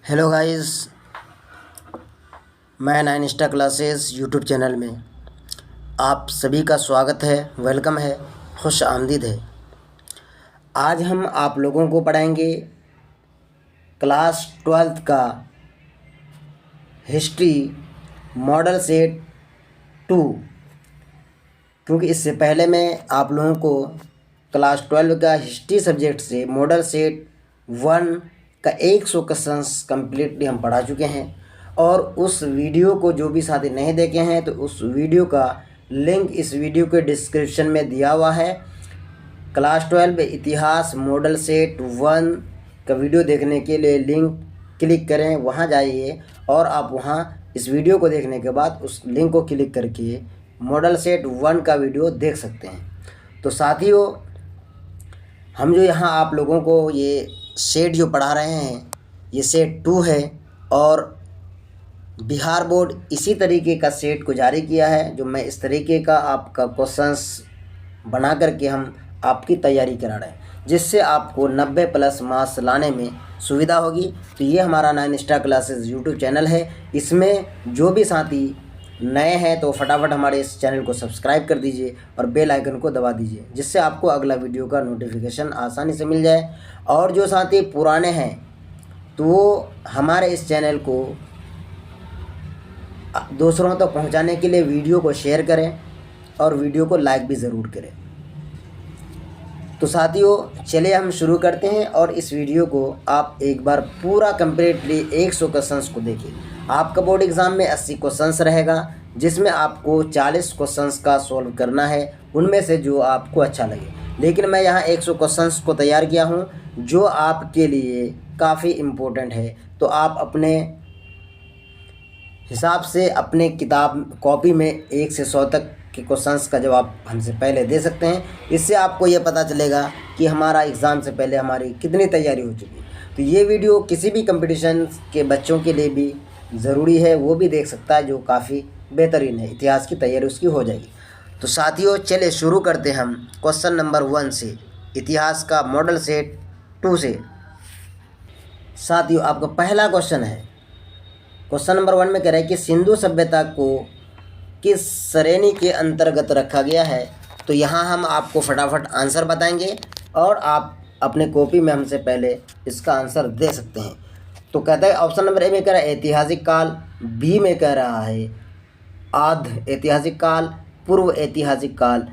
Hello guys, मैं nine star classes YouTube channel में आप सभी का स्वागत है, वेलकम है, खुश आमदीद है। आज हम आप लोगों को पढ़ाएंगे क्लास 12th का हिस्ट्री मॉडल सेट 2, क्योंकि इससे पहले मैं आप लोगों को क्लास 12 का हिस्ट्री सब्जेक्ट से मॉडल सेट 1 का 100 क्वेश्चंस कम्प्लीटली हम पढ़ा चुके हैं। और उस वीडियो को जो भी साथी नहीं देखे हैं तो उस वीडियो का लिंक इस वीडियो के डिस्क्रिप्शन में दिया हुआ है। क्लास 12 इतिहास मॉडल सेट 1 का वीडियो देखने के लिए लिंक क्लिक करें, वहां जाइए और आप वहां इस वीडियो को देखने के बाद उस लिंक को क्लिक करके मॉडल सेट 1 का वीडियो देख सकते हैं। तो साथियों, हम जो यहाँ आप लोगों को ये सेट जो पढ़ा रहे हैं ये सेट 2 है और बिहार बोर्ड इसी तरीके का सेट को जारी किया है, जो मैं इस तरीके का आपका क्वेश्चंस बना करके हम आपकी तैयारी करा रहे हैं, जिससे आपको 90+ मार्क्स लाने में सुविधा होगी। तो ये हमारा nine star classes YouTube channel है। इसमें जो भी साथी नए हैं तो फटाफट हमारे इस चैनल को सब्सक्राइब कर दीजिए और बेल आइकन को दबा दीजिए, जिससे आपको अगला वीडियो का नोटिफिकेशन आसानी से मिल जाए। और जो साथी पुराने हैं तो वो हमारे इस चैनल को दूसरों तक पहुंचाने के लिए वीडियो को शेयर करें और वीडियो को लाइक भी ज़रूर करें। तो साथियों, चलिए हम शुरू करते हैं और इस वीडियो को आप एक बार पूरा कम्प्लीटली 100 क्वेश्चंस को देखिए। आपका बोर्ड एग्ज़ाम में 80 क्वेश्चंस रहेगा, जिसमें आपको 40 क्वेश्चंस का सॉल्व करना है, उनमें से जो आपको अच्छा लगे। लेकिन मैं यहाँ 100 क्वेश्चंस को तैयार किया हूँ जो आपके लिए काफ़ी इम्पोर्टेंट है। तो आप अपने हिसाब से अपने किताब कॉपी में 1 से 100 तक के क्वेश्चंस का जवाब हमसे पहले दे सकते हैं। इससे आपको ये पता चलेगा कि हमारा एग्ज़ाम से पहले हमारी कितनी तैयारी हो चुकी है। तो ये वीडियो किसी भी कंपटीशन के बच्चों के लिए भी ज़रूरी है, वो भी देख सकता है, जो काफ़ी बेहतरीन है। इतिहास की तैयारी उसकी हो जाएगी। तो साथियों, चलिए शुरू करते हैं हम क्वेश्चन नंबर 1 से, इतिहास का मॉडल सेट 2 से। साथियों, आपका पहला क्वेश्चन है, क्वेश्चन नंबर 1 में कह रहा है कि सिंधु सभ्यता को किस श्रेणी के अंतर्गत रखा गया है। तो यहाँ हम आपको फटाफट आंसर बताएंगे और आप अपने कॉपी में हमसे पहले इसका आंसर दे सकते हैं। तो कहता है ऑप्शन नंबर ए में कह रहा है ऐतिहासिक काल, बी में कह रहा है आध ऐतिहासिक काल, पूर्व ऐतिहासिक काल,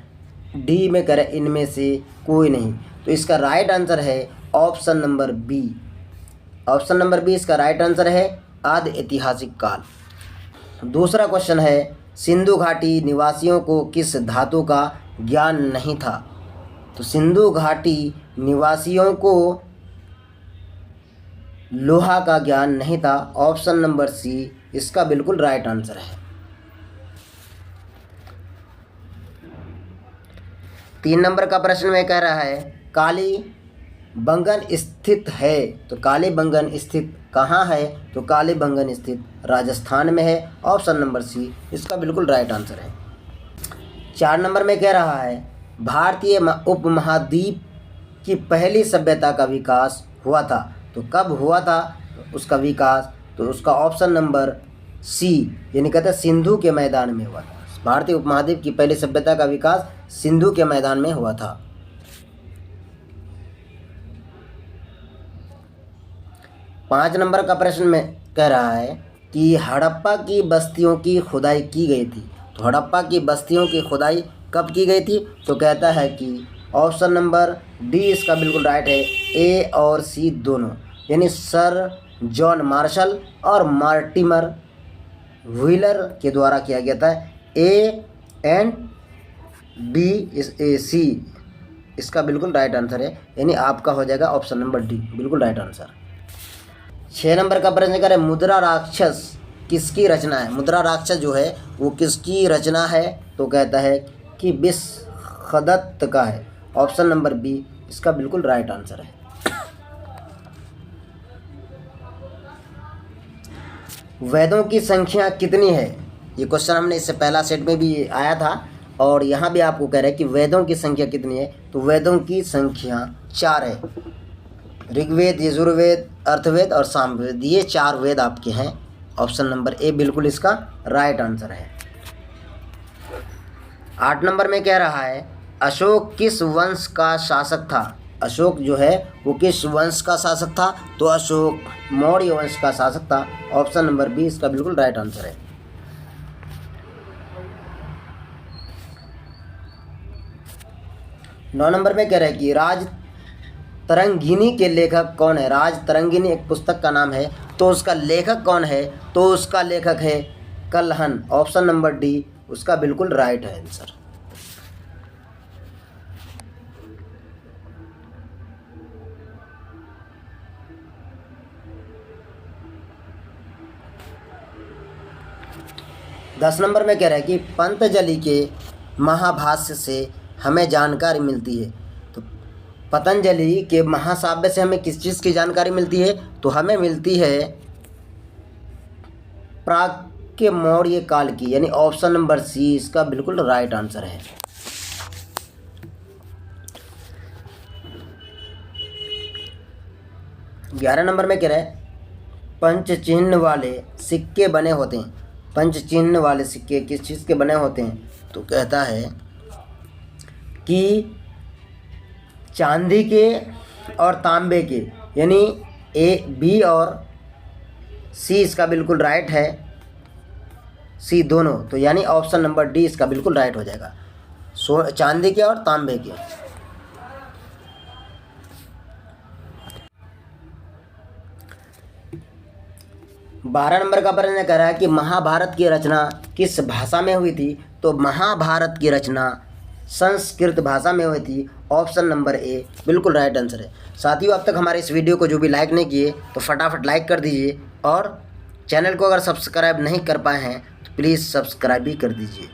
डी में कह रहा है इनमें से कोई नहीं। तो इसका राइट आंसर है option number B. Option number B इसका राइट आंसर है, आध ऐतिहासिक काल। दूसरा क्वेश्चन है, सिंधु घाटी निवासियों को किस धातु का ज्ञान नहीं था। तो सिंधु घाटी निवासियों को लोहा का ज्ञान नहीं था। ऑप्शन नंबर सी इसका बिल्कुल राइट आंसर है। 3 नंबर का प्रश्न में कह रहा है कालीबंगन स्थित है। तो कालीबंगन स्थित कहाँ है। तो कालीबंगन स्थित राजस्थान में है। ऑप्शन नंबर सी इसका बिल्कुल राइट आंसर है। 4 नंबर में कह रहा है भारतीय उपमहाद्वीप की पहली सभ्यता का विकास हुआ था। तो कब हुआ था उसका विकास। तो उसका ऑप्शन नंबर सी, यानी कहते हैं सिंधु के मैदान में हुआ था। भारतीय उपमहाद्वीप की पहली सभ्यता का विकास सिंधु के मैदान में हुआ था। 5 नंबर का प्रश्न में कह रहा है कि हड़प्पा की बस्तियों की खुदाई की गई थी। तो हड़प्पा की बस्तियों की खुदाई कब की गई थी। तो कहता है कि ऑप्शन नंबर डी इसका बिल्कुल राइट है, ए और सी दोनों, यानी सर जॉन मार्शल और मार्टिमर व्हीलर के द्वारा किया गया था। ए एंड बी सी इसका बिल्कुल राइट आंसर है, यानी आपका हो जाएगा ऑप्शन नंबर डी बिल्कुल राइट आंसर। 6 नंबर का प्रश्न करें मुद्रा राक्षस किसकी रचना है। मुद्रा राक्षस जो है वो किसकी रचना है। तो कहता है कि विश्वदत्त का है। ऑप्शन नंबर बी इसका बिल्कुल राइट आंसर है। वेदों की संख्या कितनी है। ये क्वेश्चन हमने इससे पहला सेट में भी आया था और यहाँ भी आपको कह रहा है कि वेदों की संख्या कितनी है। तो वेदों की संख्या 4 है। ऋग्वेद, यजुर्वेद, अर्थवेद और सामवेद, ये 4 वेद आपके हैं। ऑप्शन नंबर ए बिल्कुल इसका राइट आंसर है। 8 नंबर में कह रहा है अशोक किस वंश का शासक था। अशोक जो है वो किस वंश का शासक था, तो अशोक मौर्य वंश का शासक था। ऑप्शन नंबर बी इसका बिल्कुल राइट आंसर है। 9 नंबर में कह रहा है कि राज तरंगिनी के लेखक कौन है। राज तरंगिनी एक पुस्तक का नाम है, तो उसका लेखक कौन है, तो उसका लेखक है कल्हन। ऑप्शन नंबर डी उसका बिल्कुल राइट है आंसर। दस नंबर में कह रहा है कि पतंजलि के महाभाष्य से हमें जानकारी मिलती है। तो पतंजलि के महाकाव्य से हमें किस चीज़ की जानकारी मिलती है, तो हमें मिलती है प्राच्य मौर्य काल की, यानी ऑप्शन नंबर सी इसका बिल्कुल राइट आंसर है। ग्यारह नंबर में कह रहा है पंच चिन्ह वाले सिक्के बने होते हैं। पंच चिन्ह वाले सिक्के किस चीज़ के बने होते हैं, तो कहता है कि चांदी के और तांबे के, यानी ए बी और सी इसका बिल्कुल राइट है, सी दोनों, तो यानी ऑप्शन नंबर डी इसका बिल्कुल राइट हो जाएगा, चांदी के और तांबे के। 12 नंबर का प्रश्न कह रहा है कि महाभारत की रचना किस भाषा में हुई थी, तो महाभारत की रचना संस्कृत भाषा में हुई थी। ऑप्शन नंबर ए बिल्कुल राइट आंसर है। साथियों, अब तक हमारे इस वीडियो को जो भी लाइक नहीं किए तो फटाफट लाइक कर दीजिए, और चैनल को अगर सब्सक्राइब नहीं कर पाए हैं तो प्लीज़ सब्सक्राइब भी कर दीजिए।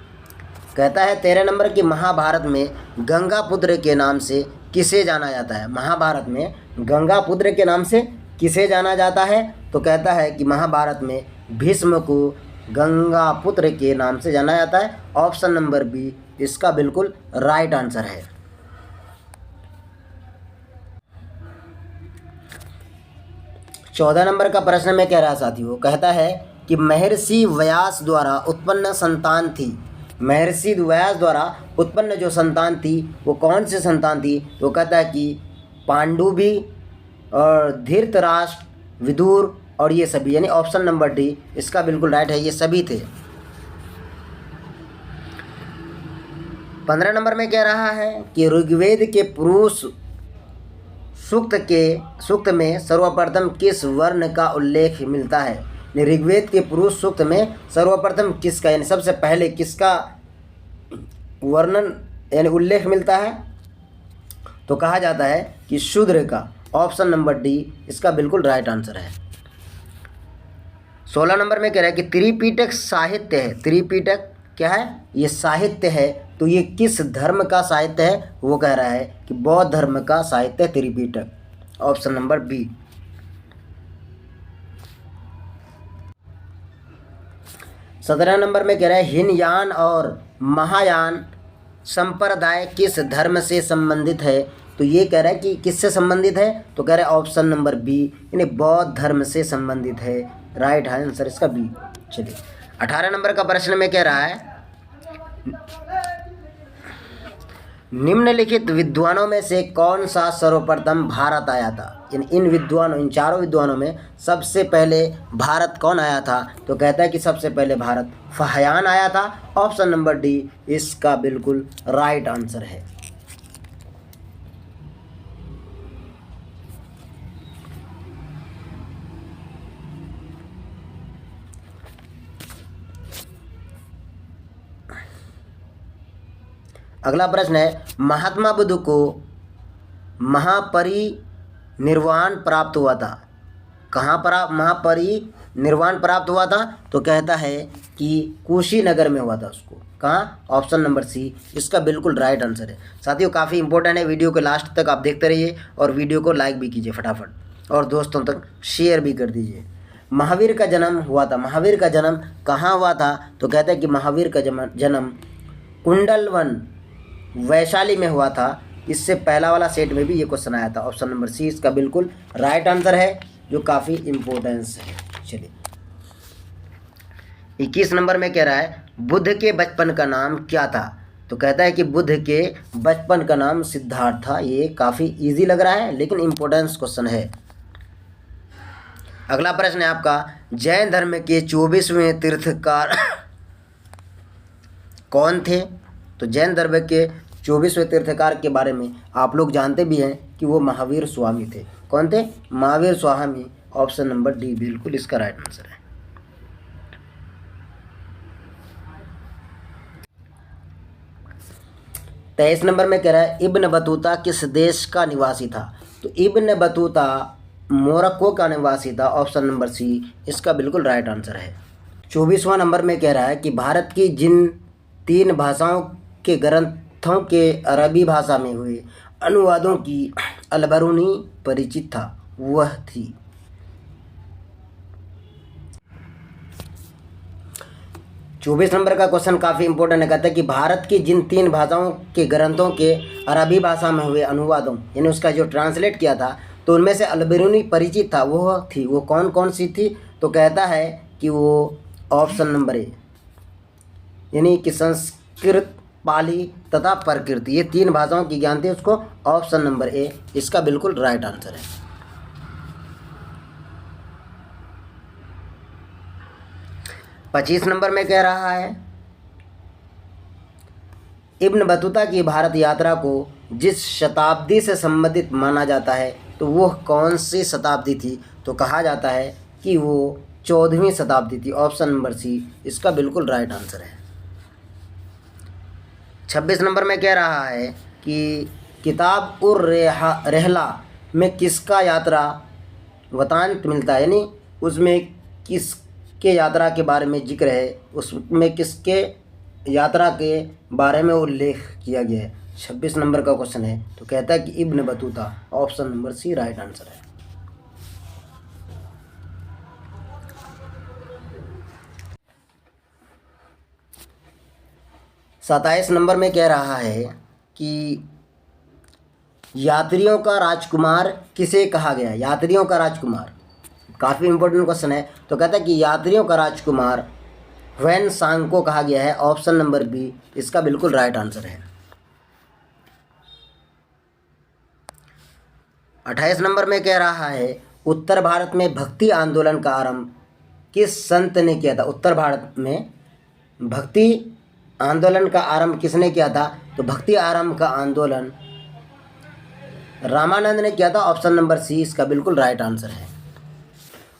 कहता है 13 नंबर की महाभारत में गंगापुत्र के नाम से किसे जाना जाता है। महाभारत में गंगापुत्र के नाम से किसे जाना जाता है, तो कहता है कि महाभारत में भीष्म को गंगापुत्र के नाम से जाना जाता है। ऑप्शन नंबर बी इसका बिल्कुल राइट आंसर है। चौदह नंबर का प्रश्न में कह रहा साथियों, कहता है कि महर्षि व्यास द्वारा उत्पन्न संतान थी। महर्षि व्यास द्वारा उत्पन्न जो संतान थी वो कौन सी संतान थी, तो कहता है कि पांडुभी और धृतराष्ट्र, विदुर और ये सभी, यानी ऑप्शन नंबर डी इसका बिल्कुल राइट है, ये सभी थे। 15 नंबर में कह रहा है कि ऋग्वेद के पुरुष सूक्त में सर्वप्रथम किस वर्ण का उल्लेख मिलता है। ऋग्वेद के पुरुष सूक्त में सर्वप्रथम किसका, यानी सबसे पहले किसका वर्णन यानी उल्लेख मिलता है, तो कहा जाता है कि शूद्र का। ऑप्शन नंबर डी इसका बिल्कुल राइट आंसर है। 16 नंबर में कह रहा है कि त्रिपिटक साहित्य है। त्रिपिटक क्या है, ये साहित्य है, तो ये किस धर्म का साहित्य है, वो कह रहा है कि बौद्ध धर्म का साहित्य है त्रिपिटक। Option number B. 17 नंबर में कह रहा है हीनयान और महायान संप्रदाय किस धर्म से संबंधित है, तो ये कह रहा है कि किससे संबंधित है, तो कह रहा है ऑप्शन नंबर बी, यानी बौद्ध धर्म से संबंधित है। राइट आंसर इसका बी। चलिए 18 नंबर का प्रश्न में कह रहा है निम्नलिखित विद्वानों में से कौन सा सर्वप्रथम भारत आया था। इन चारों विद्वानों में सबसे पहले भारत कौन आया था, तो कहता है कि सबसे पहले भारत फाहयान आया था। ऑप्शन नंबर डी इसका बिल्कुल राइट आंसर है। अगला प्रश्न है महात्मा बुद्ध को महापरिनिर्वाण प्राप्त हुआ था। कहाँ पर महापरिनिर्वाण प्राप्त हुआ था, तो कहता है कि कुशीनगर में हुआ था उसको। कहाँ, ऑप्शन नंबर सी इसका बिल्कुल राइट आंसर है। साथियों, काफ़ी इंपॉर्टेंट है, वीडियो को लास्ट तक आप देखते रहिए और वीडियो को लाइक भी कीजिए फटाफट, और दोस्तों तक शेयर भी कर दीजिए। महावीर का जन्म हुआ था। महावीर का जन्म कहाँ हुआ था, तो कहता है कि महावीर का जन्म कुंडलवन वैशाली में हुआ था। इससे पहला वाला सेट में भी ये क्वेश्चन आया था। ऑप्शन नंबर सी इसका बिल्कुल राइट आंसर है। जो काफ़ी इम्पोर्टेंस है। चलिए 21 नंबर में कह रहा है बुद्ध के बचपन का नाम क्या था। तो कहता है कि बुद्ध के बचपन का नाम सिद्धार्थ था। ये काफ़ी इजी लग रहा है लेकिन इम्पोर्टेंस क्वेश्चन है। अगला प्रश्न है आपका, जैन धर्म के 24वें तीर्थकार कौन थे। तो जैन धर्म के 24वें तीर्थकार के बारे में आप लोग जानते भी हैं कि वो महावीर स्वामी थे। कौन थे? Mahavir Swami. Option number D बिल्कुल इसका राइट आंसर है। तेईस नंबर में कह रहा है इब्न बतूता किस देश का निवासी था। तो इब्न बतूता मोरक्को का निवासी था। ऑप्शन नंबर सी इसका बिल्कुल राइट आंसर है। 24वां नंबर में कह रहा है कि भारत की जिन 3 भाषाओं के ग्रंथों के अरबी भाषा में हुए अनुवादों की अलबरूनी परिचित था, वह थी। 24 नंबर का क्वेश्चन काफ़ी इंपॉर्टेंट है। कहता है कि भारत की जिन 3 भाषाओं के ग्रंथों के अरबी भाषा में हुए अनुवादों यानी उसका जो ट्रांसलेट किया था तो उनमें से अलबरूनी परिचित था, वह थी। वो कौन कौन सी थी? तो कहता है कि वो ऑप्शन नंबर ए यानी कि संस्कृत, पाली तथा प्रकृत, ये 3 भाषाओं की ज्ञान थी उसको। ऑप्शन नंबर ए इसका बिल्कुल राइट आंसर है। 25 नंबर में कह रहा है इब्न बतूता की भारत यात्रा को जिस शताब्दी से संबंधित माना जाता है तो वह कौन सी शताब्दी थी। तो कहा जाता है कि वो 14वीं शताब्दी थी। ऑप्शन नंबर सी इसका बिल्कुल राइट आंसर है। 26 नंबर में कह रहा है कि किताब उर रहला में किसका यात्रा वृतांत मिलता है, यानी उसमें किसके यात्रा के बारे में जिक्र है, उसमें किसके यात्रा के बारे में उल्लेख किया गया है। 26 नंबर का क्वेश्चन है। तो कहता है कि Ibn Battuta. Option number C right answer है। सत्ताईस नंबर में कह रहा है कि यात्रियों का राजकुमार किसे कहा गया। यात्रियों का राजकुमार काफ़ी इंपॉर्टेंट क्वेश्चन है। तो कहता है कि यात्रियों का राजकुमार ह्वेन सांग को कहा गया है। ऑप्शन नंबर बी इसका बिल्कुल राइट आंसर है। 28 नंबर में कह रहा है उत्तर भारत में भक्ति आंदोलन का आरंभ किस संत ने किया था। उत्तर भारत में भक्ति आंदोलन का आरंभ किसने किया था। तो भक्ति आरंभ का आंदोलन रामानंद ने किया था। ऑप्शन नंबर सी इसका बिल्कुल राइट आंसर है।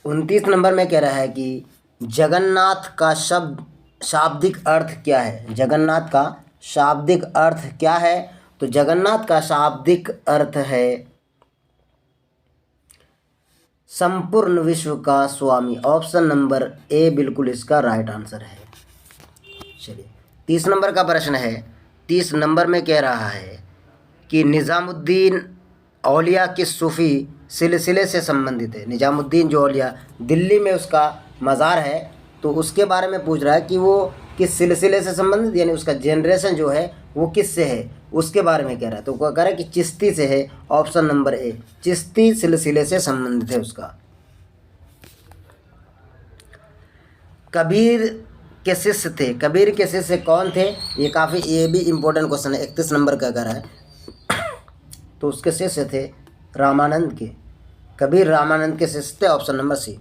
29 नंबर में कह रहा है कि जगन्नाथ का शाब्दिक अर्थ क्या है। जगन्नाथ का शाब्दिक अर्थ क्या है। तो जगन्नाथ का शाब्दिक अर्थ है संपूर्ण विश्व का स्वामी। ऑप्शन नंबर ए बिल्कुल इसका राइट आंसर है। चलिए 30 नंबर का प्रश्न है। 30 नंबर में कह रहा है कि निज़ामुद्दीन औलिया किस सूफ़ी सिलसिले से संबंधित है। निज़ामुद्दीन जो औलिया दिल्ली में उसका मज़ार है तो उसके बारे में पूछ रहा है कि वो किस सिलसिले से संबंधित, यानी उसका जनरेशन जो है वो किससे है उसके बारे में कह रहा है। तो वो कह रहा है कि चिश्ती से है। ऑप्शन नंबर ए चिश्ती सिलसिले से संबंधित है उसका। कबीर के शिष्य थे। कबीर के शिष्य कौन थे? ये भी इम्पोर्टेंट क्वेश्चन है। 31 नंबर का कह रहा है तो उसके शिष्य थे रामानंद के। कबीर रामानंद के शिष्य थे। ऑप्शन नंबर सी।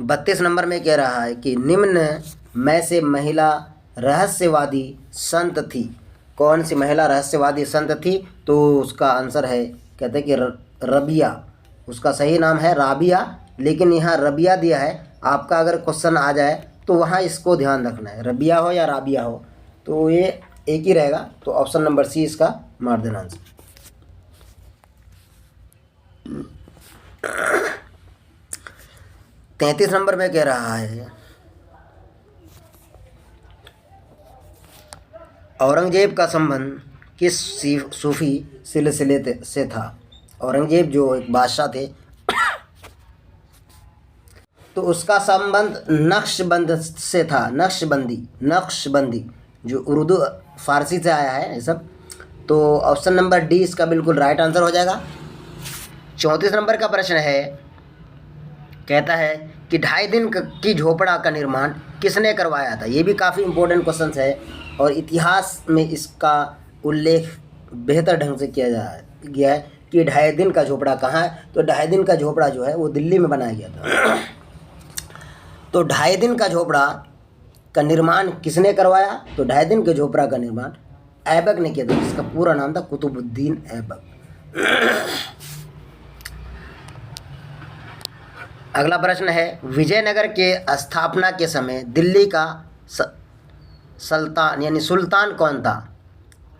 32 नंबर में कह रहा है कि निम्न में से महिला रहस्यवादी संत थी। कौन सी महिला रहस्यवादी संत थी? तो उसका आंसर है, कहते हैं कि रबिया। उसका सही नाम है राबिया, लेकिन यहाँ रबिया दिया है। आपका अगर क्वेश्चन आ जाए तो वहाँ इसको ध्यान रखना है, रबिया हो या राबिया हो तो ये एक ही रहेगा। तो ऑप्शन नंबर सी इसका मार देना आंसर। 33 नंबर में कह रहा है औरंगजेब का संबंध किस सूफी सिलसिले से था। औरंगजेब जो एक बादशाह थे तो उसका संबंध नक्शबंद से था। नक्शबंदी जो उर्दू फारसी से आया है ये सब। तो ऑप्शन नंबर डी इसका बिल्कुल राइट आंसर हो जाएगा। 34 नंबर का प्रश्न है, कहता है कि 2.5 दिन की झोपड़ा का निर्माण किसने करवाया था। ये भी काफ़ी इम्पोर्टेंट क्वेश्चन है और इतिहास में इसका उल्लेख बेहतर ढंग से किया गया है कि 2.5 दिन का झोपड़ा कहाँ है। तो 2.5 दिन का झोपड़ा जो है वो दिल्ली में बनाया गया था। तो 2.5 दिन का झोपड़ा का निर्माण किसने करवाया। तो 2.5 दिन के झोपड़ा का निर्माण ऐबक ने किया था, जिसका पूरा नाम था कुतुबुद्दीन ऐबक। अगला प्रश्न है, विजयनगर के स्थापना के समय दिल्ली का सुल्तान यानी सुल्तान कौन था।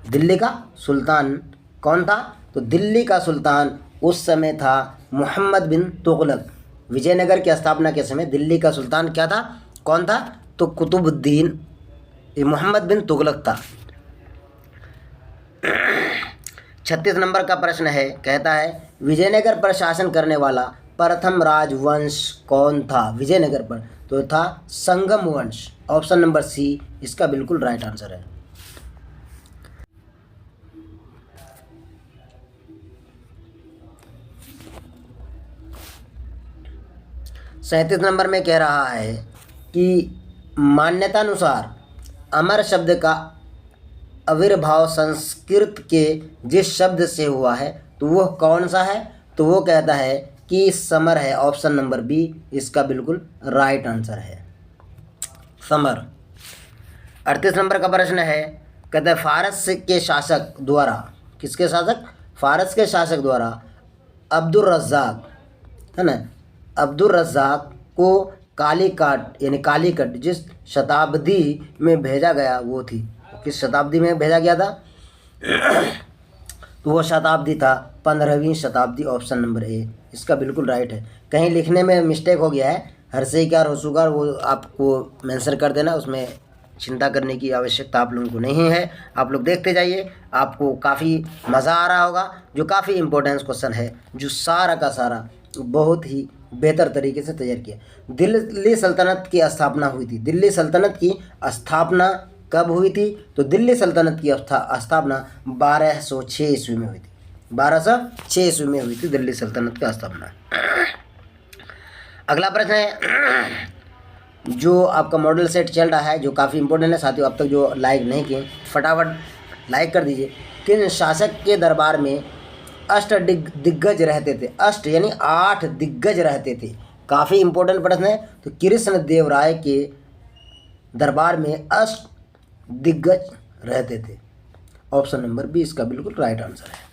दिल्ली का सुल्तान कौन था। तो दिल्ली का सुल्तान उस समय था मोहम्मद बिन तुगलक। विजयनगर की स्थापना के समय दिल्ली का सुल्तान क्या था, कौन था। तो कुतुबुद्दीन मोहम्मद बिन तुगलक था। 36 नंबर का प्रश्न है, कहता है विजयनगर पर शासन करने वाला प्रथम राजवंश कौन था। विजयनगर पर तो था संगम वंश। ऑप्शन नंबर सी इसका बिल्कुल राइट आंसर है। सैंतीस नंबर में कह रहा है कि मान्यतानुसार अमर शब्द का आविर्भाव संस्कृत के जिस शब्द से हुआ है तो वह कौन सा है। तो वो कहता है कि समर है। ऑप्शन नंबर बी इसका बिल्कुल राइट आंसर है, समर। 38 नंबर का प्रश्न है, कहते हैं फारस के शासक द्वारा, किसके शासक, फारस के शासक द्वारा अब्दुल रज़्ज़ाक है ना, अब्दुल रज़्ज़ाक को कालीकट यानी कालीकट जिस शताब्दी में भेजा गया वो थी, किस शताब्दी में भेजा गया था। तो वो शताब्दी था 15वीं शताब्दी। ऑप्शन नंबर ए इसका बिल्कुल राइट है। कहीं लिखने में मिस्टेक हो गया है, हर्षिकार होशुकार वो आपको मेंशन कर देना, उसमें चिंता करने की आवश्यकता आप लोगों को नहीं है। आप लोग देखते जाइए, आपको काफ़ी मज़ा आ रहा होगा। जो काफ़ी इम्पोर्टेंट क्वेश्चन है, जो सारा का सारा बहुत ही बेहतर तरीके से तैयार किया। दिल्ली सल्तनत की स्थापना हुई थी। दिल्ली सल्तनत की स्थापना कब हुई थी। तो दिल्ली सल्तनत की स्थापना 1206 ईस्वी में हुई थी। 1206 ईस्वी में हुई थी दिल्ली सल्तनत की स्थापना। अगला प्रश्न है, जो आपका मॉडल सेट चल रहा है, जो काफ़ी इंपॉर्टेंट है साथियों। अब तक जो लाइक नहीं किए फटाफट लाइक कर दीजिए। किन शासक के दरबार में अष्ट दिग्गज रहते थे। अष्ट यानी 8 दिग्गज रहते थे। काफ़ी इंपॉर्टेंट प्रश्न है। तो कृष्ण देव राय के दरबार में अष्ट दिग्गज रहते थे। ऑप्शन नंबर बी इसका बिल्कुल राइट आंसर है।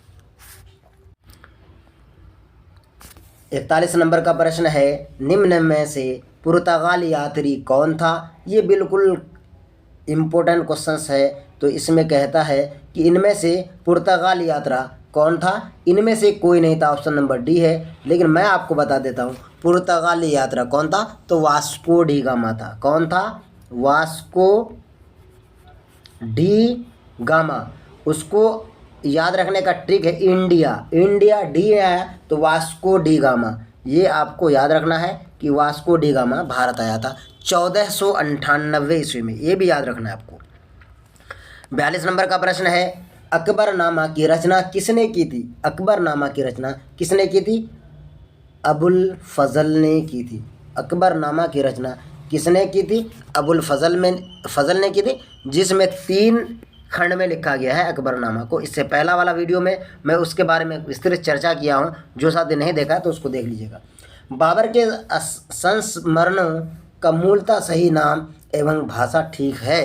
41 नंबर का प्रश्न है, निम्न में से पुर्तगाली यात्री कौन था। ये बिल्कुल इम्पोर्टेंट क्वेश्चन है। तो इसमें कहता है कि इनमें से पुर्तगाली यात्रा कौन था। इनमें से कोई नहीं था। ऑप्शन नंबर डी है। लेकिन मैं आपको बता देता हूँ पुर्तगाली यात्रा कौन था। तो वास्को डी गामा था। कौन था, वास्को डी गामा। उसको याद रखने का ट्रिक है इंडिया, इंडिया डी आया तो वास्को डी गामा। ये आपको याद रखना है कि वास्को डी गामा भारत आया था 1498 ईस्वी में। ये भी याद रखना है आपको। 42 नंबर का प्रश्न है, अकबरनामा की रचना किसने की थी। अकबरनामा की रचना किसने की थी। अबुल फजल ने की थी। अकबरनामा की रचना किसने की थी। अबुल फजल ने की थी, जिसमें 3 खंड में लिखा गया है अकबरनामा को। इससे पहला वाला वीडियो में मैं उसके बारे में विस्तृत चर्चा किया हूँ। जो साथी नहीं देखा तो उसको देख लीजिएगा। बाबर के संस्मरणों का मूलतः सही नाम एवं भाषा ठीक है।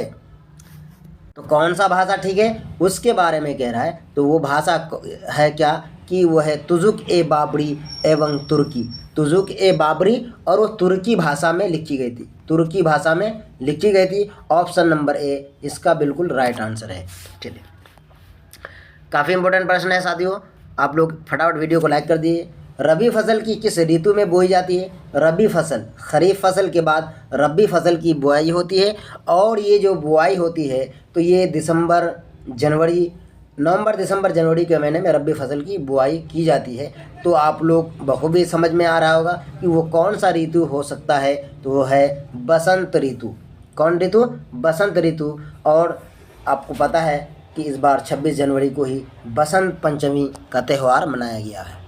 तो कौन सा भाषा ठीक है उसके बारे में कह रहा है। तो वो भाषा है क्या कि वो है तुजुक ए बाबरी एवं तुर्की। तुजुक ए बाबरी और वो तुर्की भाषा में लिखी गई थी। तुर्की भाषा में लिखी गई थी। ऑप्शन नंबर ए इसका बिल्कुल राइट आंसर है। चलिए, काफ़ी इंपॉर्टेंट प्रश्न है साथियों। आप लोग फटाफट वीडियो को लाइक कर दिए। रबी फसल की किस ऋतु में बोई जाती है। रबी फसल, खरीफ फसल के बाद रबी फसल की बुआई होती है। और ये जो बुआई होती है तो ये नवंबर दिसंबर जनवरी के महीने में रबी फसल की बुआई की जाती है। तो आप लोग बखूबी समझ में आ रहा होगा कि वो कौन सा ऋतु हो सकता है। तो वो है बसंत ऋतु। कौन ऋतु, बसंत ऋतु। और आपको पता है कि इस बार 26 जनवरी को ही बसंत पंचमी का त्यौहार मनाया गया है।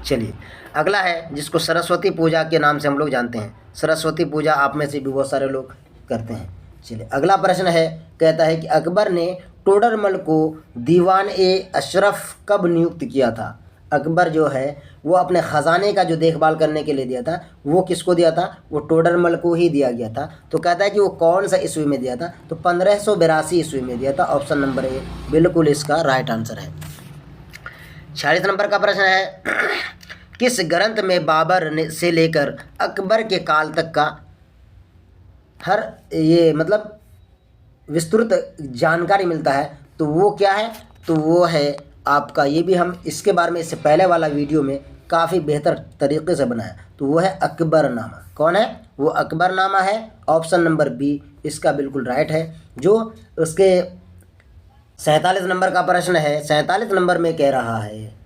चलिए अगला है जिसको सरस्वती पूजा के नाम से हम लोग जानते हैं। सरस्वती पूजा आप में से भी बहुत सारे लोग करते हैं। चलिए अगला प्रश्न है, कहता है कि अकबर ने टोडरमल को दीवान ए अशरफ कब नियुक्त किया था। अकबर जो है वो अपने ख़जाने का जो देखभाल करने के लिए दिया था वो किसको दिया था, वो टोडरमल को ही दिया गया था। तो कहता है कि वो कौन सा ईस्वी में दिया था, तो 1582 ईस्वी में दिया था। ऑप्शन नंबर ए बिल्कुल इसका राइट आंसर है। 46 नंबर का प्रश्न है, किस ग्रंथ में बाबर ने से लेकर अकबर के काल तक का हर ये मतलब विस्तृत जानकारी मिलता है, तो वो क्या है, तो वो है आपका, ये भी हम इसके बारे में इससे पहले वाला वीडियो में काफ़ी बेहतर तरीके से बनाया, तो वो है अकबरनामा। कौन है वो, अकबरनामा है। ऑप्शन नंबर बी इसका बिल्कुल राइट है। जो उसके 47 नंबर का प्रश्न है, 47 नंबर में कह रहा है,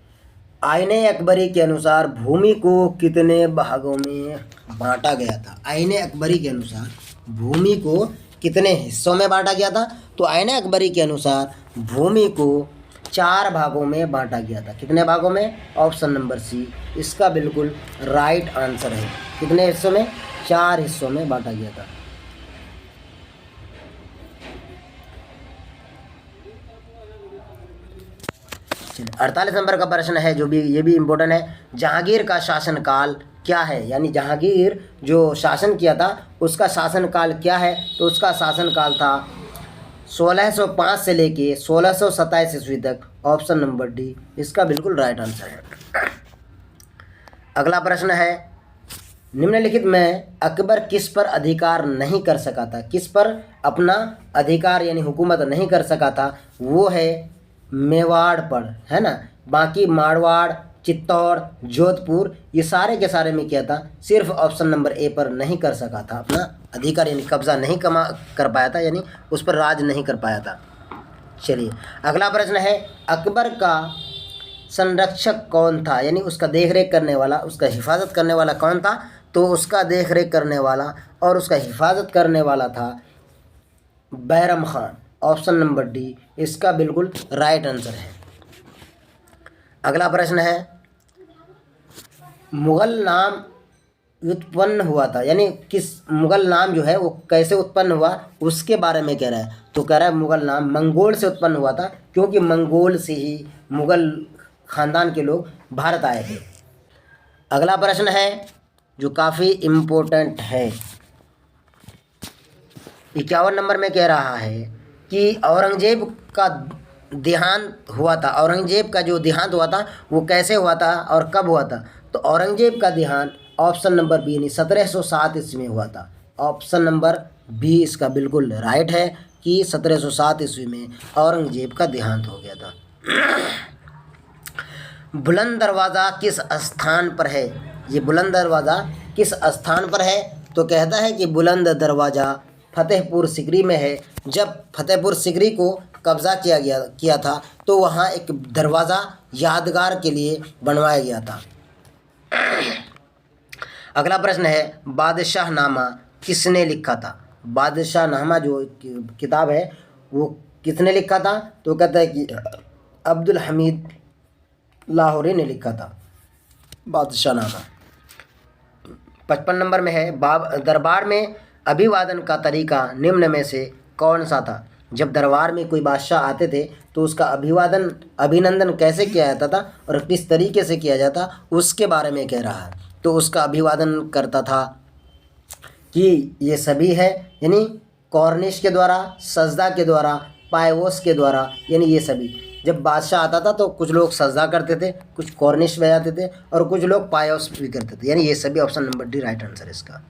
आईने अकबरी के अनुसार भूमि को कितने भागों में बांटा गया था। आईने अकबरी के अनुसार भूमि को कितने हिस्सों में बांटा गया था, तो आईने अकबरी के अनुसार भूमि को 4 भागों में बांटा गया था। कितने भागों में, ऑप्शन नंबर सी इसका बिल्कुल राइट आंसर है। कितने हिस्सों में, 4 हिस्सों में बांटा गया था। चलिए 48 नंबर का प्रश्न है, जो भी ये भी इम्पोर्टेंट है, जहांगीर का शासनकाल क्या है। यानी जहांगीर जो शासन किया था उसका शासनकाल क्या है, तो उसका शासनकाल था 1605 से लेके 1627 ईस्वी तक। ऑप्शन नंबर डी इसका बिल्कुल राइट आंसर है। अगला प्रश्न है, निम्नलिखित में अकबर किस पर अधिकार नहीं कर सका था। किस पर अपना अधिकार यानी हुकूमत नहीं कर सका था, वो है मेवाड़ पर, है ना। बाकी मारवाड़, चित्तौड़, जोधपुर ये सारे के सारे में क्या था, सिर्फ ऑप्शन नंबर ए पर नहीं कर सका था अपना अधिकार, यानी कब्जा नहीं कर पाया था, यानी उस पर राज नहीं कर पाया था। चलिए अगला प्रश्न है, अकबर का संरक्षक कौन था, यानी उसका देखरेख करने वाला, उसका हिफाजत करने वाला कौन था, तो उसका देखरेख करने वाला और उसका हिफाजत करने वाला था Bairam Khan. Option number D इसका बिल्कुल राइट आंसर है। अगला प्रश्न है, मुग़ल नाम उत्पन्न हुआ था, यानी किस मुग़ल नाम जो है वो कैसे उत्पन्न हुआ उसके बारे में कह रहा है। तो कह रहा है मुग़ल नाम मंगोल से उत्पन्न हुआ था, क्योंकि मंगोल से ही मुग़ल ख़ानदान के लोग भारत आए थे। अगला प्रश्न है जो काफ़ी इम्पोर्टेंट है, 51 नंबर में कह रहा है कि औरंगजेब का देहांत हुआ था। औरंगजेब का जो देहांत हुआ था वो कैसे हुआ था और कब हुआ था, तो औरंगजेब का देहांत ऑप्शन नंबर बी यानी 1707 ईस्वी में हुआ था। ऑप्शन नंबर बी इसका बिल्कुल राइट है कि 1707 ईस्वी में औरंगजेब का देहांत हो गया था। बुलंद दरवाज़ा किस स्थान पर है, ये बुलंद दरवाज़ा किस स्थान पर है, तो कहता है कि बुलंद दरवाज़ा फतेहपुर सिकरी में है। जब फतेहपुर सिकरी को कब्ज़ा किया था तो वहाँ एक दरवाज़ा यादगार के लिए बनवाया गया था। अगला प्रश्न है, बादशाहनामा किसने लिखा था। बादशाहनामा जो किताब है वो किसने लिखा था, तो कहता है कि अब्दुल हमीद लाहौरी ने लिखा था बादशाहनामा। 55 नंबर में है, दरबार में अभिवादन का तरीका निम्न में से कौन सा था। जब दरबार में कोई बादशाह आते थे तो उसका अभिनंदन कैसे किया जाता था और किस तरीके से किया जाता उसके बारे में कह रहा है। तो उसका अभिवादन करता था कि ये सभी है, यानी कॉर्निश के द्वारा, सजदा के द्वारा, पायवोस के द्वारा, यानी ये सभी। जब बादशाह आता था तो कुछ लोग सजदा करते थे, कुछ कॉर्निश बजाते थे और कुछ लोग पायवोस भी करते थे, यानी ये सभी। Option number D right answer है इसका।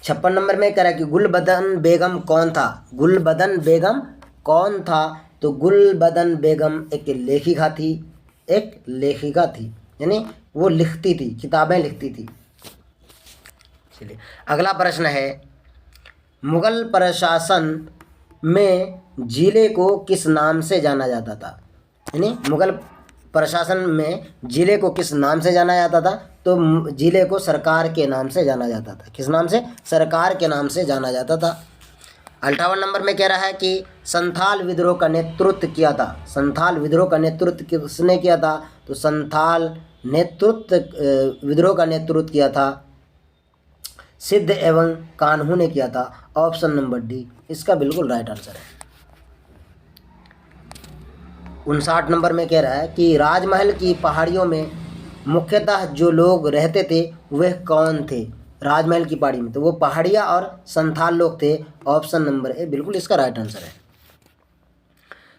56 नंबर में कह रहा है कि गुलबदन बेगम कौन था। गुलबदन बेगम कौन था, तो गुलबदन बेगम एक लेखिका थी, यानी वो लिखती थी, किताबें लिखती थी। चलिए अगला प्रश्न है, मुग़ल प्रशासन में जिले को किस नाम से जाना जाता था। यानी मुग़ल प्रशासन में जिले को किस नाम से जाना जाता था, तो जिले को सरकार के नाम से जाना जाता था। किस नाम से, सरकार के नाम से जाना जाता था। 58 नंबर में कह रहा है कि संथाल विद्रोह का नेतृत्व किया था। संथाल विद्रोह का नेतृत्व किसने किया था? तो संथाल विद्रोह का नेतृत्व किया था सिद्ध एवं कान्हू ने किया था। ऑप्शन नंबर डी इसका बिल्कुल राइट आंसर है। 59 नंबर में कह रहा है कि राजमहल की पहाड़ियों में मुख्यतः जो लोग रहते थे वह कौन थे? राजमहल की पहाड़ी में तो वो पहाड़िया और संथाल लोग थे। ऑप्शन नंबर ए बिल्कुल इसका राइट आंसर है।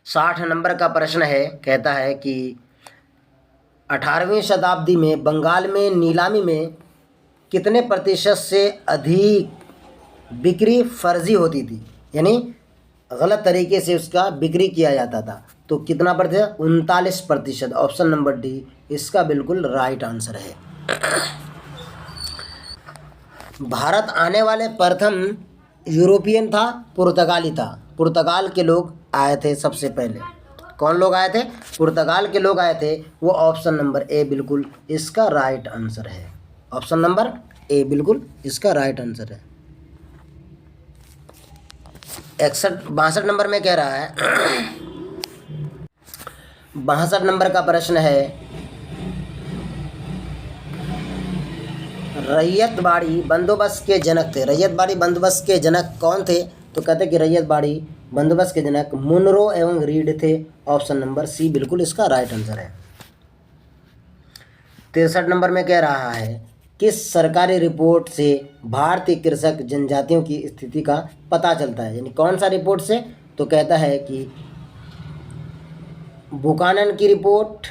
60 नंबर का प्रश्न है, कहता है कि 18वीं शताब्दी में बंगाल में नीलामी में कितने प्रतिशत से अधिक बिक्री फर्जी होती थी, यानी गलत तरीके से उसका बिक्री किया जाता था? तो कितना प्रतिशत? 39%। ऑप्शन नंबर डी इसका बिल्कुल राइट आंसर है। भारत आने वाले प्रथम यूरोपियन था पुर्तगाली था। पुर्तगाल के लोग आए थे सबसे पहले। कौन लोग आए थे? पुर्तगाल के लोग आए थे। वो ऑप्शन नंबर ए बिल्कुल इसका राइट आंसर है। ऑप्शन नंबर ए बिल्कुल इसका राइट आंसर है। 62 नंबर में कह रहा है 62 नंबर का प्रश्न है, रैयतवाड़ी बंदोबस्त के जनक थे। रैयतवाड़ी बंदोबस्त के जनक कौन थे? तो कहते हैं कि रैयतवाड़ी बंदोबस्त के जनक मुनरो एवं रीड थे। ऑप्शन नंबर सी बिल्कुल इसका राइट आंसर है। 63 नंबर में कह रहा है किस सरकारी रिपोर्ट से भारतीय कृषक जनजातियों की स्थिति का पता चलता है, यानी कौन सा रिपोर्ट से? तो कहता है कि बुकानन की रिपोर्ट,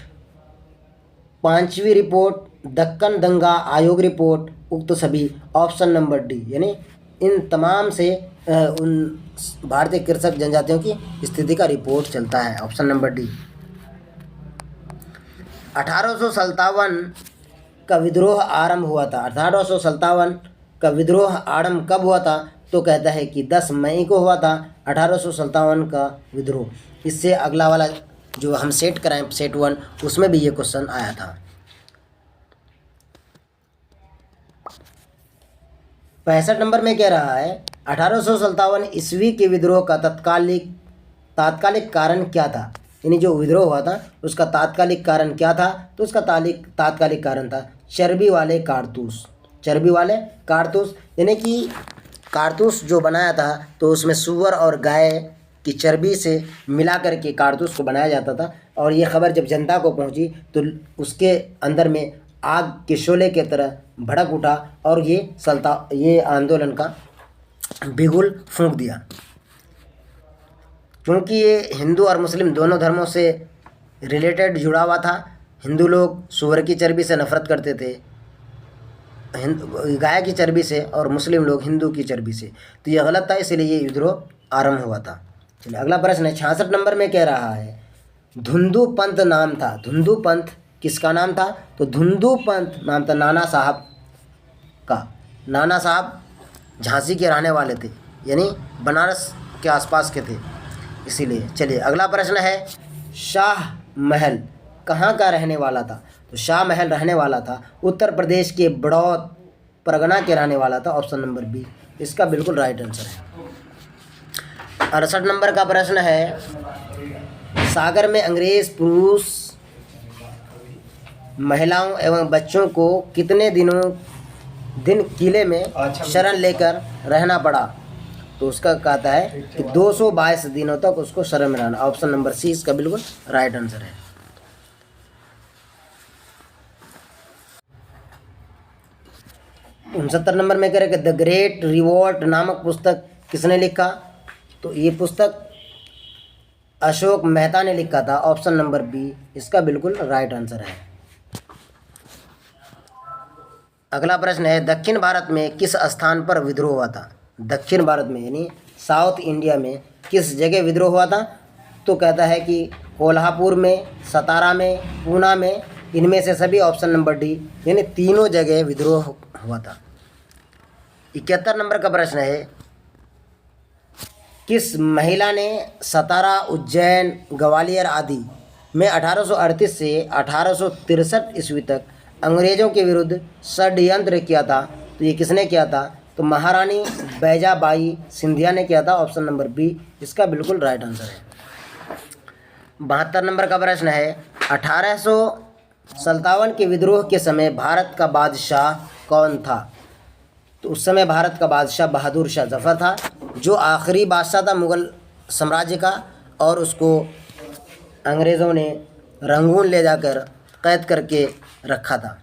5वीं रिपोर्ट, दक्कन दंगा आयोग रिपोर्ट, उक्त सभी। ऑप्शन नंबर डी, यानी इन तमाम से उन भारतीय कृषक जनजातियों की स्थिति का रिपोर्ट चलता है। Option number D. 1857 का विद्रोह आरंभ हुआ था। 1857 का विद्रोह आरंभ कब हुआ था? तो कहता है कि 10 मई को हुआ था 1857 का विद्रोह। इससे अगला वाला जो हम सेट कराएं, सेट 1, उसमें भी ये क्वेश्चन आया था। 65 नंबर में कह रहा है 1857 ईस्वी के विद्रोह का तात्कालिक कारण क्या था, यानी जो विद्रोह हुआ था उसका तात्कालिक कारण क्या था? तो उसका तात्कालिक कारण था चर्बी वाले कारतूस। चर्बी वाले कारतूस, यानी कि कारतूस जो बनाया था तो उसमें सूअर और गाय की चर्बी से मिला करके कारतूस को बनाया जाता था। और ये खबर जब जनता को पहुंची तो उसके अंदर में आग के शोले की तरह भड़क उठा और ये आंदोलन का बिगुल फूंक दिया। क्योंकि ये हिंदू और मुस्लिम दोनों धर्मों से रिलेटेड जुड़ा हुआ था। हिंदू लोग सूअर की चर्बी से नफरत करते थे, गाय की चर्बी से, और मुस्लिम लोग हिंदू की चर्बी से। तो ये गलत था, इसलिए ये विद्रोह आरंभ हुआ था। चलिए अगला प्रश्न है 66 नंबर में कह रहा है धुंधु पंथ नाम था। धुंधु पंथ किसका नाम था? तो धुंधु पंथ नाम था नाना साहब का। नाना साहब झांसी के रहने वाले थे, यानी बनारस के आसपास के थे, इसीलिए। चलिए अगला प्रश्न है शाह महल कहाँ का रहने वाला था? तो शाह महल रहने वाला था उत्तर प्रदेश के बड़ौद परगना के रहने वाला था। ऑप्शन नंबर बी इसका बिल्कुल राइट आंसर है। 68 नंबर का प्रश्न है सागर में अंग्रेज पुरुष महिलाओं एवं बच्चों को कितने दिन किले में शरण लेकर रहना पड़ा? तो उसका कहता है कि 222 दिनों तक उसको शरण में रहना। ऑप्शन नंबर सी इसका बिल्कुल राइट आंसर है। 69 नंबर में कह रहे कि द ग्रेट रिवॉल्ट नामक पुस्तक किसने लिखा? तो ये पुस्तक अशोक मेहता ने लिखा था। ऑप्शन नंबर बी इसका बिल्कुल राइट आंसर है। अगला प्रश्न है दक्षिण भारत में किस स्थान पर विद्रोह हुआ था? दक्षिण भारत में यानी साउथ इंडिया में किस जगह विद्रोह हुआ था? तो कहता है कि कोल्हापुर में, सतारा में, पूना में, इनमें से सभी। ऑप्शन नंबर डी यानी तीनों जगह विद्रोह हुआ था। 71 नंबर का प्रश्न है किस महिला ने सतारा, उज्जैन, ग्वालियर आदि में 1838 से 1863 ईस्वी तक अंग्रेज़ों के विरुद्ध षड्यंत्र किया था? तो ये किसने किया था? तो महारानी बैजाबाई सिंधिया ने किया था, ऑप्शन नंबर बी इसका बिल्कुल राइट आंसर है। 72 नंबर का प्रश्न है 1857 के विद्रोह के समय भारत का बादशाह कौन था? तो उस समय भारत का बादशाह बहादुर शाह जफ़र था, जो आखिरी बादशाह था मुग़ल साम्राज्य का, और उसको अंग्रेज़ों ने रंगून ले जाकर कैद करके रखा था।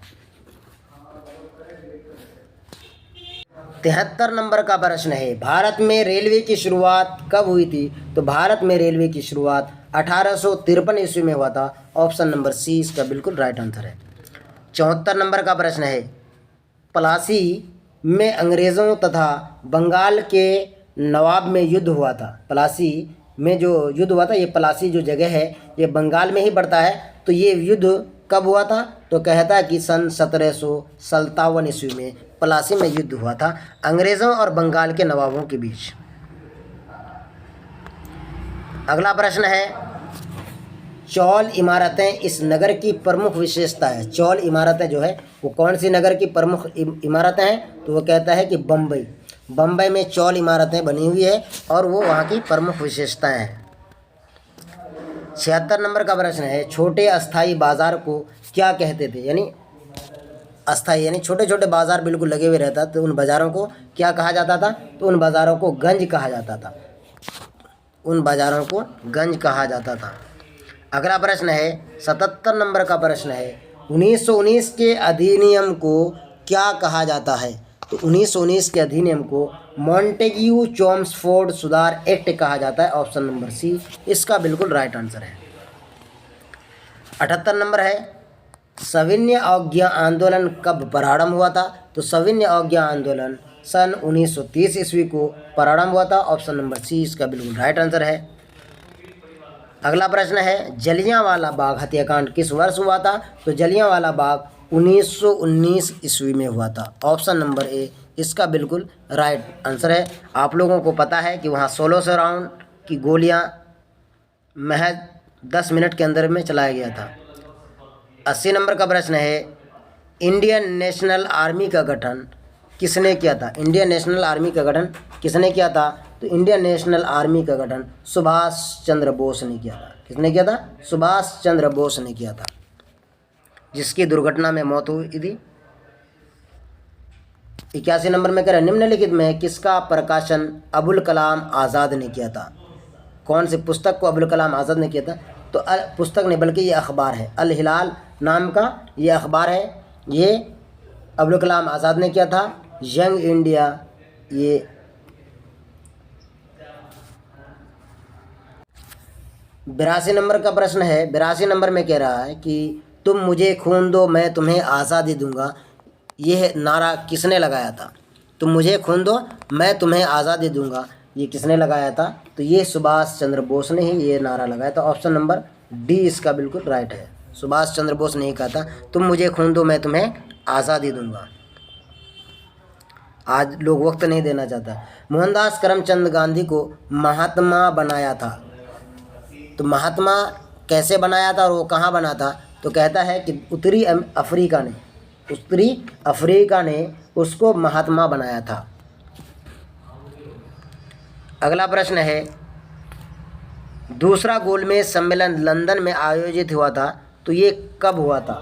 73 नंबर का प्रश्न है भारत में रेलवे की शुरुआत कब हुई थी? तो भारत में रेलवे की शुरुआत 1853 ईस्वी में हुआ था, ऑप्शन नंबर सी इसका बिल्कुल राइट आंसर है। 74 नंबर का प्रश्न है प्लासी में अंग्रेज़ों तथा बंगाल के नवाब में युद्ध हुआ था। प्लासी में जो युद्ध हुआ था, ये प्लासी जो जगह है ये बंगाल में ही पड़ता है, तो ये युद्ध कब हुआ था? तो कहता है कि सन 1757 ईस्वी में प्लासी में युद्ध हुआ था अंग्रेज़ों और बंगाल के नवाबों के बीच। अगला प्रश्न है चौल इमारतें इस नगर की प्रमुख विशेषता है। चौल इमारतें जो है वो कौन सी नगर की प्रमुख इमारतें हैं? तो वो कहता है कि बम्बई में चौल इमारतें बनी हुई है और वो वहाँ की प्रमुख विशेषताएं हैं। 76 नंबर का प्रश्न है छोटे अस्थाई बाज़ार को क्या कहते थे? यानी अस्थाई यानी छोटे छोटे बाज़ार बिल्कुल लगे हुए रहता, तो उन बाज़ारों को क्या कहा जाता था? तो उन बाज़ारों को गंज कहा जाता था। उन बाज़ारों को गंज कहा जाता था। अगला प्रश्न है 77 नंबर का प्रश्न है 1919 के अधिनियम को क्या कहा जाता है? तो 1919 के अधिनियम को मॉन्टेग्यू चॉम्स्फोर्ड सुधार एक्ट कहा जाता है, ऑप्शन नंबर सी इसका बिल्कुल राइट आंसर है। 78 नंबर है सविनय अवज्ञा आंदोलन कब प्रारंभ हुआ था? तो सविनय अवज्ञा आंदोलन सन 1930 ईस्वी को प्रारंभ हुआ था, ऑप्शन नंबर सी इसका बिल्कुल राइट आंसर है। अगला प्रश्न है जलियांवाला बाग हत्याकांड किस वर्ष हुआ था? तो जलियांवाला बाग 1919 ईस्वी में हुआ था, ऑप्शन नंबर ए इसका बिल्कुल राइट आंसर है। आप लोगों को पता है कि वहाँ 1600 राउंड की गोलियाँ महज 10 मिनट के अंदर में चलाया गया था। 80 नंबर का प्रश्न है इंडियन नेशनल आर्मी का गठन किसने किया था? इंडियन नेशनल आर्मी का गठन किसने किया था? तो इंडियन नेशनल आर्मी का गठन सुभाष चंद्र बोस ने किया था। किसने किया था? सुभाष चंद्र बोस ने किया था, जिसकी दुर्घटना में मौत हुई थी। 81 नंबर में कह रहे निम्नलिखित में किसका प्रकाशन अबुल कलाम आज़ाद ने किया था? कौन सी पुस्तक को अबुल कलाम आज़ाद ने किया था? तो पुस्तक नहीं बल्कि ये अखबार है, अल हिलाल नाम का ये अखबार है, ये अबुल कलाम आज़ाद ने किया था। यंग इंडिया ये 82 नंबर का प्रश्न है 82 नंबर में कह रहा है कि तुम मुझे खून दो मैं तुम्हें आज़ादी दूंगा, यह नारा किसने लगाया था? तुम मुझे खून दो मैं तुम्हें आज़ादी दूंगा, ये किसने लगाया था? तो ये सुभाष चंद्र बोस ने ही ये नारा लगाया था, ऑप्शन नंबर डी इसका बिल्कुल राइट है। सुभाष चंद्र बोस ने ही कहा था तुम मुझे खून दो मैं तुम्हें आज़ादी दूंगा। आज लोग वक्त नहीं देना चाहता। मोहनदास करमचंद गांधी को महात्मा बनाया था, तो महात्मा कैसे बनाया था और वो कहाँ बना था? तो कहता है कि उत्तरी अफ्रीका ने उसको महात्मा बनाया था। अगला प्रश्न है दूसरा गोलमेज सम्मेलन लंदन में आयोजित हुआ था, तो ये कब हुआ था?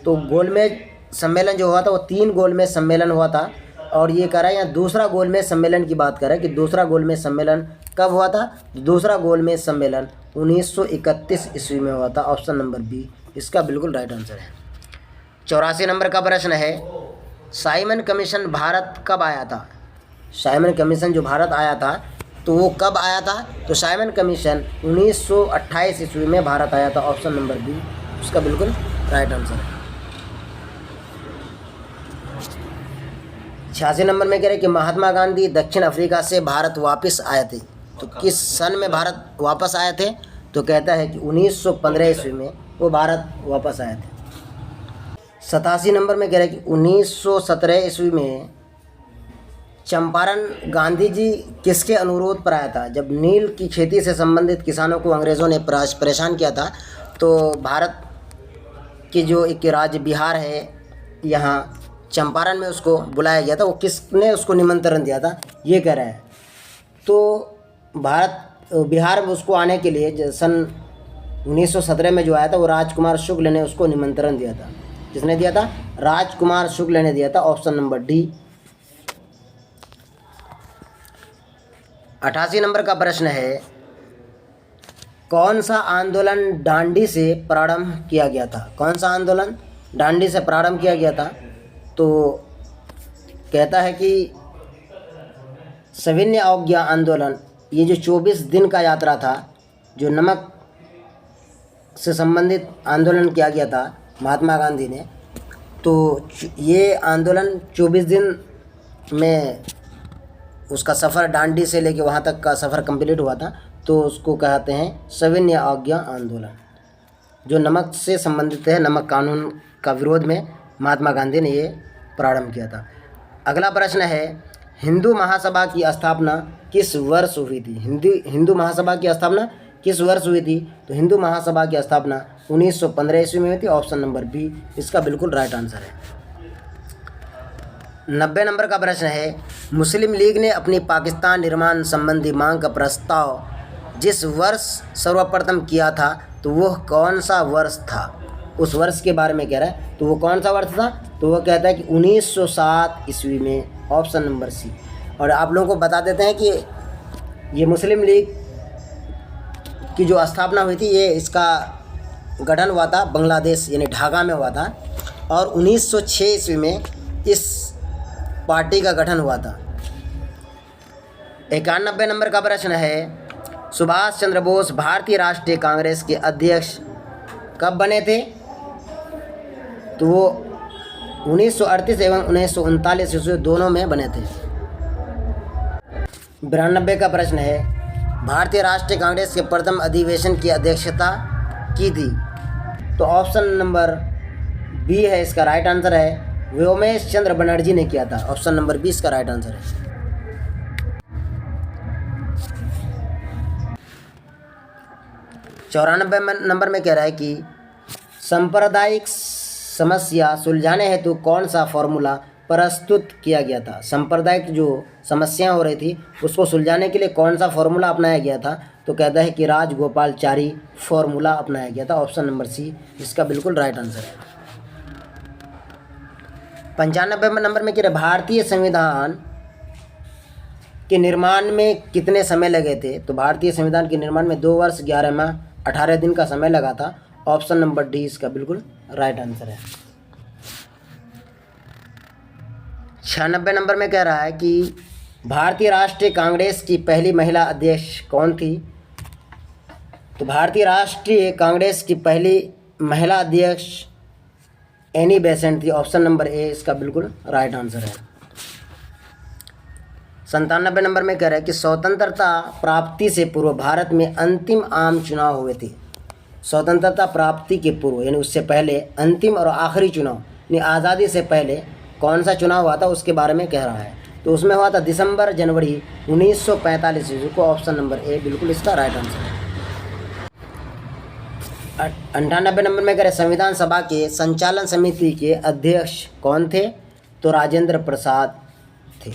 तो गोलमेज सम्मेलन जो हुआ था वो 3 गोलमेज सम्मेलन हुआ था, और ये कह रहा है यहाँ दूसरा गोलमेज सम्मेलन की बात कर रहा है कि दूसरा गोलमेज सम्मेलन कब हुआ था? दूसरा गोलमेज सम्मेलन 1931 ईस्वी में हुआ था, ऑप्शन नंबर बी इसका बिल्कुल राइट आंसर है। 84 नंबर का प्रश्न है साइमन कमीशन भारत कब आया था? साइमन कमीशन जो भारत आया था तो वो कब आया था? तो साइमन कमीशन 1928 ईस्वी में भारत आया था, ऑप्शन नंबर बी उसका बिल्कुल राइट आंसर है। 86 नंबर में कह रहे कि महात्मा गांधी दक्षिण अफ्रीका से भारत वापस आए थे, तो किस सन में भारत वापस आए थे? तो कहता है कि 1915 ईस्वी में वो भारत वापस आए थे। 87 नंबर में कह रहे कि 1917 ईस्वी में चंपारण गांधी जी किसके अनुरोध पर आया था? जब नील की खेती से संबंधित किसानों को अंग्रेज़ों ने परेशान किया था, तो भारत की जो एक राज्य बिहार है यहाँ चंपारण में उसको बुलाया गया था, वो किसने उसको निमंत्रण दिया था ये कह रहा है। तो बिहार में उसको आने के लिए सन 1917 में जो आया था वो राजकुमार शुक्ल ने उसको निमंत्रण दिया था। किसने दिया था? राजकुमार शुक्ल ने दिया था। Option number D. 88 नंबर का प्रश्न है, कौन सा आंदोलन डांडी से प्रारंभ किया गया था? कौन सा आंदोलन डांडी से प्रारंभ किया गया था? तो कहता है कि सविनय अवज्ञा आंदोलन। ये जो 24 दिन का यात्रा था, जो नमक से संबंधित आंदोलन किया गया था महात्मा गांधी ने, तो ये आंदोलन 24 दिन में उसका सफ़र डांडी से लेके वहाँ तक का सफ़र कंप्लीट हुआ था, तो उसको कहते हैं सविनय अवज्ञा आंदोलन, जो नमक से संबंधित है। नमक कानून का विरोध में महात्मा गांधी ने ये प्रारंभ किया था। अगला प्रश्न है, हिंदू महासभा की स्थापना किस वर्ष हुई थी? हिंदू महासभा की स्थापना किस वर्ष हुई थी? तो हिंदू महासभा की स्थापना 1915 ईस्वी में हुई थी। ऑप्शन नंबर बी इसका बिल्कुल राइट आंसर है। 90 नंबर का प्रश्न है, मुस्लिम लीग ने अपनी पाकिस्तान निर्माण संबंधी मांग का प्रस्ताव जिस वर्ष सर्वप्रथम किया था, तो वह कौन सा वर्ष था? उस वर्ष के बारे में कह रहा है, तो वो कौन सा वर्ष था? तो वो कहता है कि 1907 ईस्वी में। Option number C. और आप लोगों को बता देते हैं कि ये मुस्लिम लीग की जो स्थापना हुई थी, ये इसका गठन हुआ था बांग्लादेश यानी ढाका में हुआ था, और 1906 ईस्वी में इस पार्टी का गठन हुआ था। 91 नंबर का प्रश्न है, सुभाष चंद्र बोस भारतीय राष्ट्रीय कांग्रेस के अध्यक्ष कब बने थे? तो वो 1938 एवं 1939 ईस्वी दोनों में बने थे। 92 का प्रश्न है, भारतीय राष्ट्रीय कांग्रेस के प्रथम अधिवेशन की अध्यक्षता की थी? तो ऑप्शन नंबर बी है इसका राइट आंसर है। व्योमेश चंद्र बनर्जी ने किया था। ऑप्शन नंबर 20 का राइट आंसर है। 94 नंबर में कह रहा है कि सांप्रदायिक समस्या सुलझाने हेतु कौन सा फॉर्मूला प्रस्तुत किया गया था? सांप्रदायिक जो समस्याएं हो रही थी उसको सुलझाने के लिए कौन सा फॉर्मूला अपनाया गया था? तो कहता है कि राजगोपालचारी फॉर्मूला अपनाया गया था। ऑप्शन नंबर सी इसका बिल्कुल राइट आंसर है। 95 नंबर में कह रहे भारतीय संविधान के निर्माण में कितने समय लगे थे? तो भारतीय संविधान के निर्माण में 2 वर्ष 11 माह 18 दिन का समय लगा था। ऑप्शन नंबर डी इसका बिल्कुल राइट आंसर है। 96 नंबर में कह रहा है कि भारतीय राष्ट्रीय कांग्रेस की पहली महिला अध्यक्ष कौन थी? तो भारतीय राष्ट्रीय कांग्रेस की पहली महिला अध्यक्ष एनी बेसेंट थी। ऑप्शन नंबर ए इसका बिल्कुल राइट आंसर है। 97 नंबर में कह रहा है कि स्वतंत्रता प्राप्ति से पूर्व भारत में अंतिम आम चुनाव हुए थे। स्वतंत्रता प्राप्ति के पूर्व यानी उससे पहले अंतिम और आखिरी चुनाव यानी आज़ादी से पहले कौन सा चुनाव हुआ था उसके बारे में कह रहा है। तो उसमें हुआ था दिसंबर जनवरी 1945 ईस्वी को। ऑप्शन नंबर ए बिल्कुल इसका राइट आंसर है। 98 नंबर में कह रहे संविधान सभा के संचालन समिति के अध्यक्ष कौन थे? तो राजेंद्र प्रसाद थे।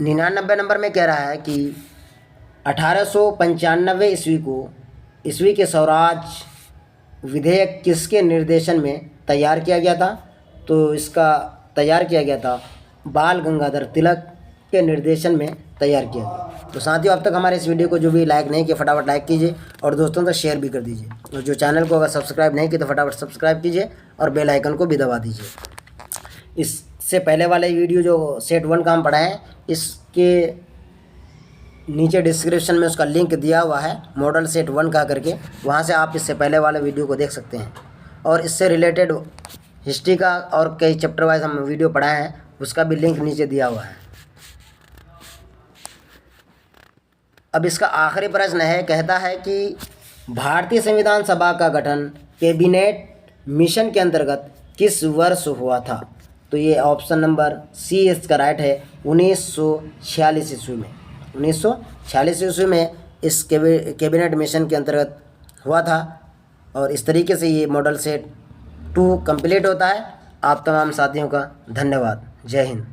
99 नंबर में कह रहा है कि 1895 ईस्वी के स्वराज विधेयक किसके निर्देशन में तैयार किया गया था? तो इसका तैयार किया गया था बाल गंगाधर तिलक के निर्देशन में तैयार किया गया। तो साथियों, अब तक हमारे इस वीडियो को जो भी लाइक नहीं किया फटाफट लाइक कीजिए और दोस्तों तक शेयर भी कर दीजिए, और जो चैनल को अगर सब्सक्राइब नहीं किया तो फटाफट सब्सक्राइब कीजिए और बेल आइकन को भी दबा दीजिए। इससे पहले वाले वीडियो जो सेट 1 का हम पढ़ाएँ, इसके नीचे डिस्क्रिप्शन में उसका लिंक दिया हुआ है, मॉडल सेट 1 का करके, वहाँ से आप इससे पहले वाले वीडियो को देख सकते हैं। और इससे रिलेटेड हिस्ट्री का और कई चैप्टर वाइज हम वीडियो पढ़ाए हैं, उसका भी लिंक नीचे दिया हुआ है। अब इसका आखिरी प्रश्न है, कहता है कि भारतीय संविधान सभा का गठन कैबिनेट मिशन के अंतर्गत किस वर्ष हुआ था? तो ये ऑप्शन नंबर सी इसका राइट है, 1946 ईस्वी में। 1946 ईस्वी में इस कैबिनेट मिशन के अंतर्गत हुआ था। और इस तरीके से ये मॉडल सेट 2 कंप्लीट होता है। आप तमाम साथियों का धन्यवाद। जय हिंद।